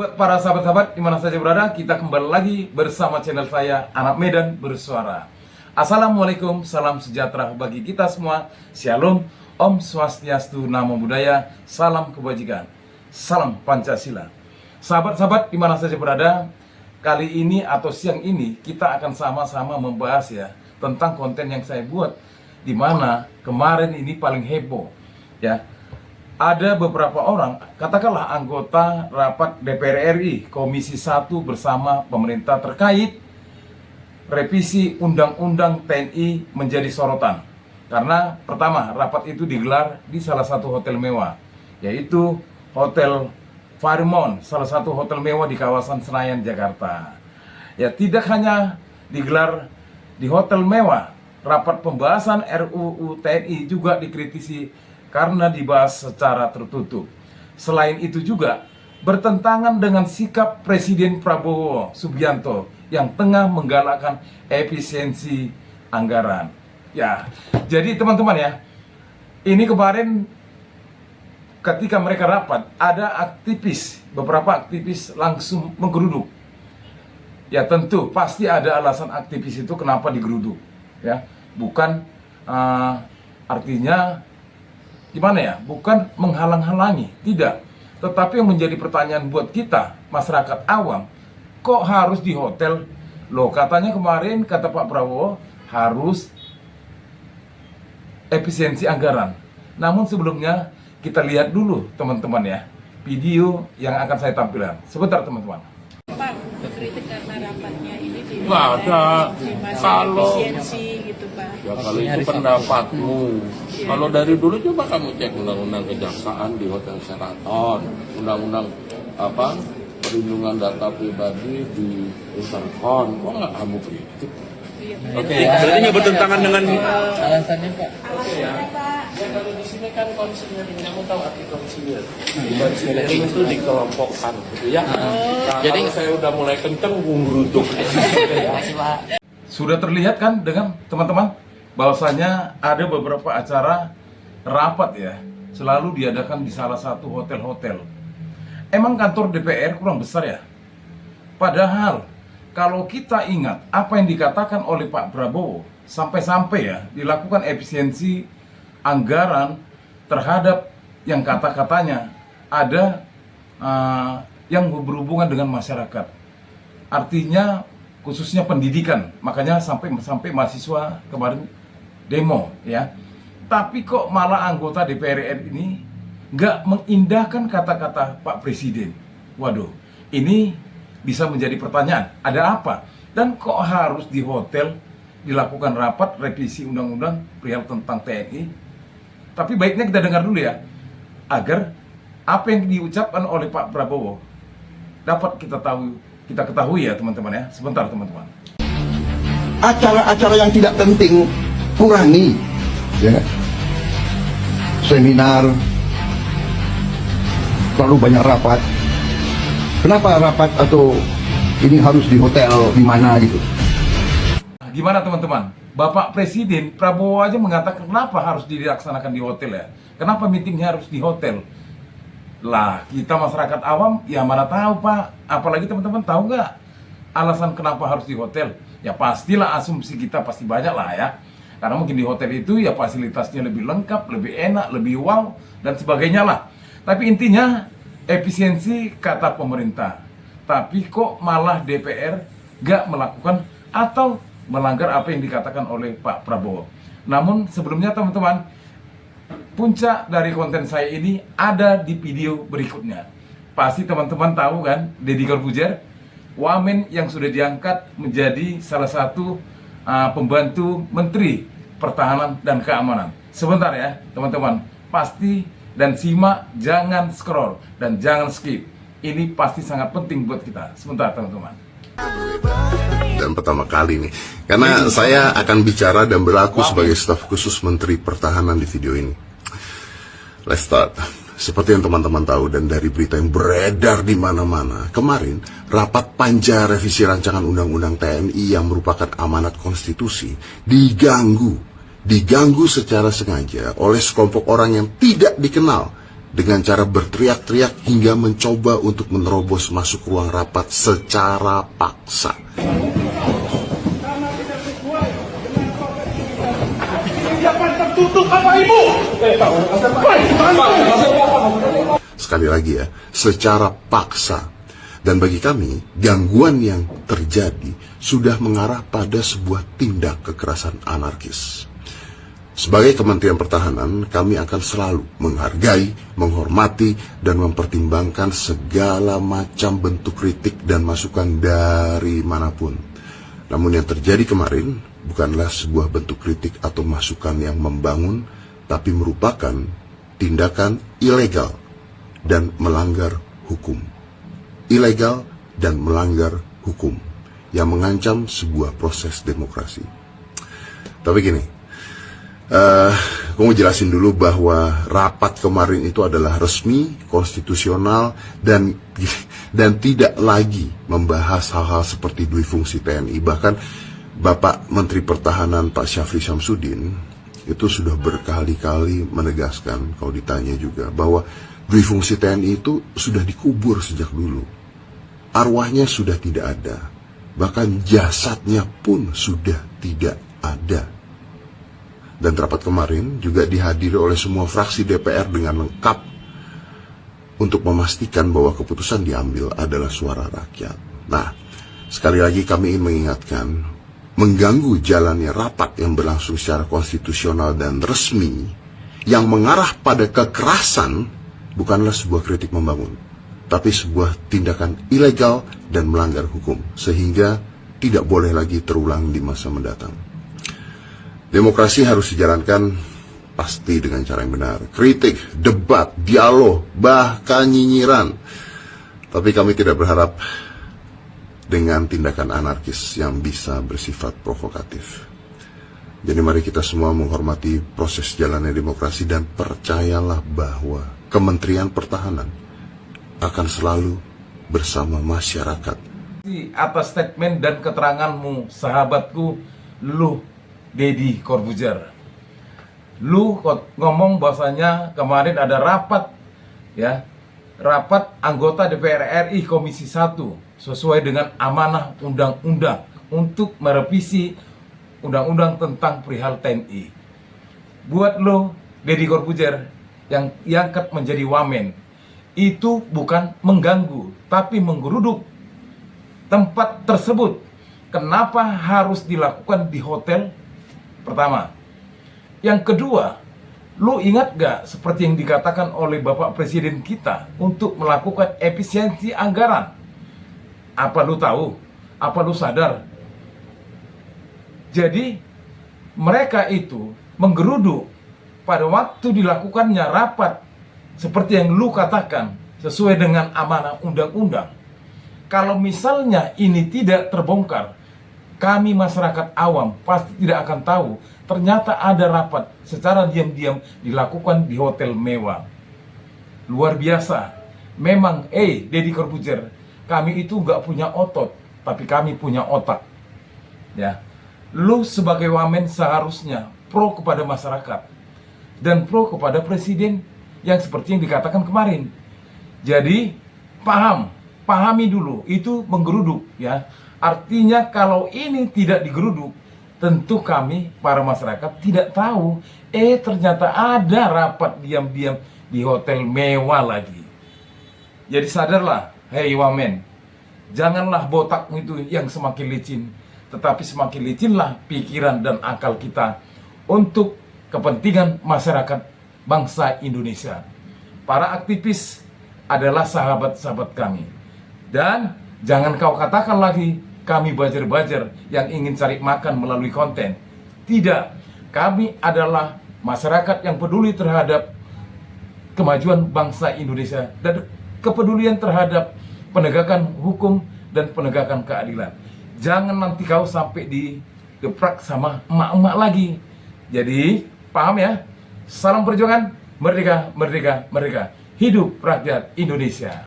Buat para sahabat-sahabat di mana saja berada, kita kembali lagi bersama channel saya, Anak Medan Bersuara. Assalamualaikum, salam sejahtera bagi kita semua. Shalom, Om Swastiastu, Namo Buddhaya, salam kebajikan, salam Pancasila. Sahabat-sahabat di mana saja berada, kali ini atau siang ini kita akan sama-sama membahas ya tentang konten yang saya buat, di mana kemarin ini paling heboh ya. Ada beberapa orang, katakanlah anggota rapat DPR RI Komisi 1 bersama pemerintah terkait revisi Undang-Undang TNI menjadi sorotan. Karena pertama, rapat itu digelar di salah satu hotel mewah, yaitu Hotel Fairmont, salah satu hotel mewah di kawasan Senayan, Jakarta. Ya, tidak hanya digelar di hotel mewah, rapat pembahasan RUU TNI juga dikritisi karena dibahas secara tertutup. Selain itu juga bertentangan dengan sikap Presiden Prabowo Subianto yang tengah menggalakkan efisiensi anggaran. Ya, jadi teman-teman ya, ini kemarin ketika mereka rapat, ada aktivis, beberapa aktivis langsung menggeruduk. Ya tentu pasti ada alasan aktivis itu kenapa digeruduk. Ya, bukan artinya gimana ya, bukan menghalang-halangi, tidak. Tetapi yang menjadi pertanyaan buat kita, masyarakat awam, kok harus di hotel? Loh, katanya kemarin, kata Pak Prabowo, harus efisiensi anggaran. Namun sebelumnya, kita lihat dulu teman-teman ya, video yang akan saya tampilkan. Sebentar teman-teman. Pak, kritik karena rapatnya ini di nggak ada. Kalau efisiensi gitu Pak. ya kalau itu pendapatmu. Kalau dari dulu coba kamu cek undang-undang kejaksaan di Hotel Sheraton, undang-undang apa perlindungan data pribadi di Intercon, kok nggak kamu kritik? Oke, berarti nggak bertentangan dengan alasannya Pak. Ya kalau di sini kan konsinyering, kamu tahu arti konsinyering? Konsinyering itu dikelompokkan, gitu ya. Nah, jadi saya udah mulai kenceng ngeruduk. Sudah terlihat kan dengan teman-teman bahwasanya ada beberapa acara rapat ya selalu diadakan di salah satu hotel-hotel. Emang kantor DPR kurang besar ya? Padahal kalau kita ingat apa yang dikatakan oleh Pak Prabowo, sampai-sampai ya dilakukan efisiensi anggaran terhadap yang kata-katanya ada yang berhubungan dengan masyarakat. Artinya khususnya pendidikan, makanya sampai mahasiswa kemarin demo ya. Tapi kok malah anggota DPR RI ini nggak mengindahkan kata-kata Pak Presiden. Waduh, ini bisa menjadi pertanyaan, ada apa? Dan kok harus di hotel dilakukan rapat revisi undang-undang perihal tentang TNI? Tapi baiknya kita dengar dulu ya, agar apa yang diucapkan oleh Pak Prabowo dapat kita ketahui ya teman-teman ya. Sebentar teman-teman. Acara-acara yang tidak penting kurangi ya. Seminar, terlalu banyak rapat. Kenapa rapat atau ini harus di hotel di mana gitu? Gimana teman-teman? Bapak Presiden Prabowo aja mengatakan kenapa harus dilaksanakan di hotel ya? Kenapa meetingnya harus di hotel? Lah, kita masyarakat awam ya mana tahu Pak. Apalagi teman-teman tahu nggak alasan kenapa harus di hotel? Ya pastilah asumsi kita pasti banyak lah ya. Karena mungkin di hotel itu ya fasilitasnya lebih lengkap, lebih enak, lebih wow dan sebagainya lah. Tapi intinya efisiensi kata pemerintah. Tapi kok malah DPR nggak melakukan atau melanggar apa yang dikatakan oleh Pak Prabowo. Namun sebelumnya teman-teman, puncak dari konten saya ini ada di video berikutnya. Pasti teman-teman tahu kan, Deddy Corbuzier, wamen yang sudah diangkat menjadi salah satu pembantu Menteri Pertahanan dan Keamanan. Sebentar ya teman-teman, pasti dan simak, jangan scroll dan jangan skip. Ini pasti sangat penting buat kita. Sebentar teman-teman. Dan pertama kali nih, karena saya akan bicara dan berlaku sebagai staf khusus Menteri Pertahanan di video ini. Let's start. Seperti yang teman-teman tahu dan dari berita yang beredar di mana-mana, kemarin rapat panja revisi rancangan Undang-Undang TNI yang merupakan amanat konstitusi diganggu secara sengaja oleh sekelompok orang yang tidak dikenal dengan cara berteriak-teriak hingga mencoba untuk menerobos masuk ruang rapat secara paksa. Sekali lagi ya, secara paksa. Dan bagi kami, gangguan yang terjadi sudah mengarah pada sebuah tindak kekerasan anarkis. Sebagai Kementerian Pertahanan, kami akan selalu menghargai, menghormati, dan mempertimbangkan segala macam bentuk kritik dan masukan dari manapun. Namun yang terjadi kemarin bukanlah sebuah bentuk kritik atau masukan yang membangun, tapi merupakan tindakan ilegal dan melanggar hukum. Ilegal dan melanggar hukum yang mengancam sebuah proses demokrasi. Tapi gini, aku mau jelasin dulu bahwa rapat kemarin itu adalah resmi, konstitusional, dan tidak lagi membahas hal-hal seperti dui fungsi TNI. Bahkan Bapak Menteri Pertahanan Pak Syafri Syamsuddin itu sudah berkali-kali menegaskan, kalau ditanya juga, bahwa dui fungsi TNI itu sudah dikubur sejak dulu. Arwahnya sudah tidak ada, bahkan jasadnya pun sudah tidak ada. Dan rapat kemarin juga dihadiri oleh semua fraksi DPR dengan lengkap untuk memastikan bahwa keputusan diambil adalah suara rakyat. Nah, sekali lagi kami ingin mengingatkan, mengganggu jalannya rapat yang berlangsung secara konstitusional dan resmi yang mengarah pada kekerasan bukanlah sebuah kritik membangun, tapi sebuah tindakan ilegal dan melanggar hukum, sehingga tidak boleh lagi terulang di masa mendatang. Demokrasi harus dijalankan pasti dengan cara yang benar. Kritik, debat, dialog, bahkan nyinyiran. Tapi kami tidak berharap dengan tindakan anarkis yang bisa bersifat provokatif. Jadi mari kita semua menghormati proses jalannya demokrasi dan percayalah bahwa Kementerian Pertahanan akan selalu bersama masyarakat. Atas statement dan keteranganmu, sahabatku, lu Deddy Corbuzier. Lu ngomong bahwasanya kemarin ada rapat, ya, rapat anggota DPR RI Komisi 1 sesuai dengan amanah undang-undang untuk merevisi undang-undang tentang perihal TNI. Buat lo, Deddy Corbuzier, yang diangkat menjadi wamen, itu bukan mengganggu, tapi menggeruduk tempat tersebut. Kenapa harus dilakukan di hotel? Pertama. Yang kedua, lu ingat gak seperti yang dikatakan oleh Bapak Presiden kita untuk melakukan efisiensi anggaran? Apa lu tahu? Apa lu sadar? Jadi mereka itu menggeruduk pada waktu dilakukannya rapat seperti yang lu katakan, sesuai dengan amanah undang-undang. Kalau misalnya ini tidak terbongkar, kami masyarakat awam pasti tidak akan tahu ternyata ada rapat secara diam-diam dilakukan di hotel mewah. Luar biasa. Memang, Deddy Corbuzier, kami itu gak punya otot, tapi kami punya otak. Ya, lu sebagai wamen seharusnya pro kepada masyarakat dan pro kepada presiden yang seperti yang dikatakan kemarin. Jadi pahami dulu, itu menggeruduk, ya. Artinya kalau ini tidak digeruduk, tentu kami para masyarakat tidak tahu, ternyata ada rapat diam-diam di hotel mewah lagi. Jadi sadarlah, hei wamen, janganlah botakmu itu yang semakin licin, tetapi semakin licinlah pikiran dan akal kita untuk kepentingan masyarakat bangsa Indonesia. Para aktivis adalah sahabat-sahabat kami. Dan jangan kau katakan lagi kami bajer-bajer yang ingin cari makan melalui konten. Tidak, kami adalah masyarakat yang peduli terhadap kemajuan bangsa Indonesia dan kepedulian terhadap penegakan hukum dan penegakan keadilan. Jangan nanti kau sampai digeprak sama emak-emak lagi. Jadi, paham ya? Salam perjuangan, merdeka, merdeka, merdeka. Hidup rakyat Indonesia.